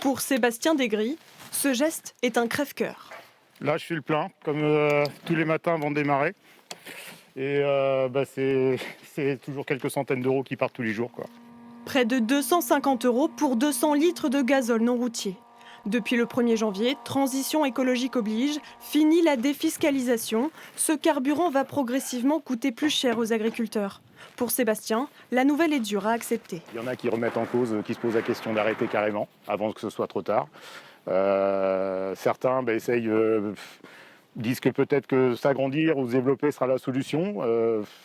Pour Sébastien Desgris, ce geste est un crève-cœur. Là, je fais le plein, comme tous les matins avant de démarrer. Et c'est toujours quelques centaines d'euros qui partent tous les jours, quoi. Près de 250 € pour 200 litres de gazole non routier. Depuis le 1er janvier, transition écologique oblige, fini la défiscalisation. Ce carburant va progressivement coûter plus cher aux agriculteurs. Pour Sébastien, la nouvelle est dure à accepter. Il y en a qui remettent en cause, qui se posent la question d'arrêter carrément, avant que ce soit trop tard. Certains disent que peut-être que s'agrandir ou se développer sera la solution.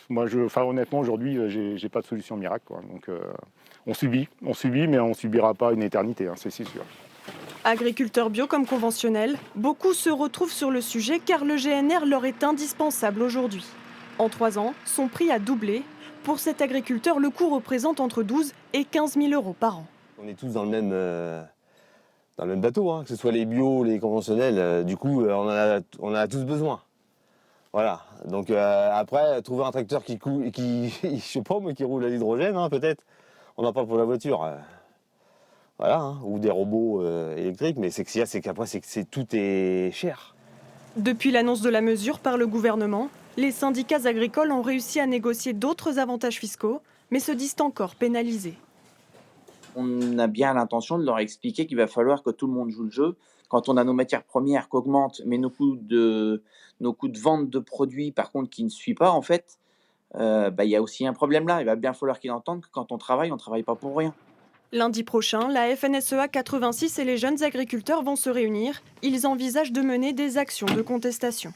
Honnêtement, aujourd'hui, j'ai pas de solution miracle, quoi. Donc, on subit, mais on subira pas une éternité, hein, c'est sûr. Agriculteurs bio comme conventionnels, beaucoup se retrouvent sur le sujet car le GNR leur est indispensable aujourd'hui. En 3 ans, son prix a doublé. Pour cet agriculteur, le coût représente entre 12 et 15 000 € par an. On est tous dans le même bateau, hein, que ce soit les bio, les conventionnels. Du coup, on en a tous besoin. Voilà. Donc après, trouver un tracteur qui je sais pas, mais qui roule à l'hydrogène, hein, peut-être. On en parle pour la voiture. Voilà, hein, ou des robots électriques. Mais ce qu'il y a, c'est qu'après, tout est cher. Depuis l'annonce de la mesure par le gouvernement, les syndicats agricoles ont réussi à négocier d'autres avantages fiscaux, mais se disent encore pénalisés. On a bien l'intention de leur expliquer qu'il va falloir que tout le monde joue le jeu. Quand on a nos matières premières qui augmentent, mais nos coûts de vente de produits, par contre, qui ne suivent pas, en fait, il y a aussi un problème là. Il va bien falloir qu'ils entendent que quand on ne travaille pas pour rien. Lundi prochain, la FNSEA 86 et les jeunes agriculteurs vont se réunir. Ils envisagent de mener des actions de contestation.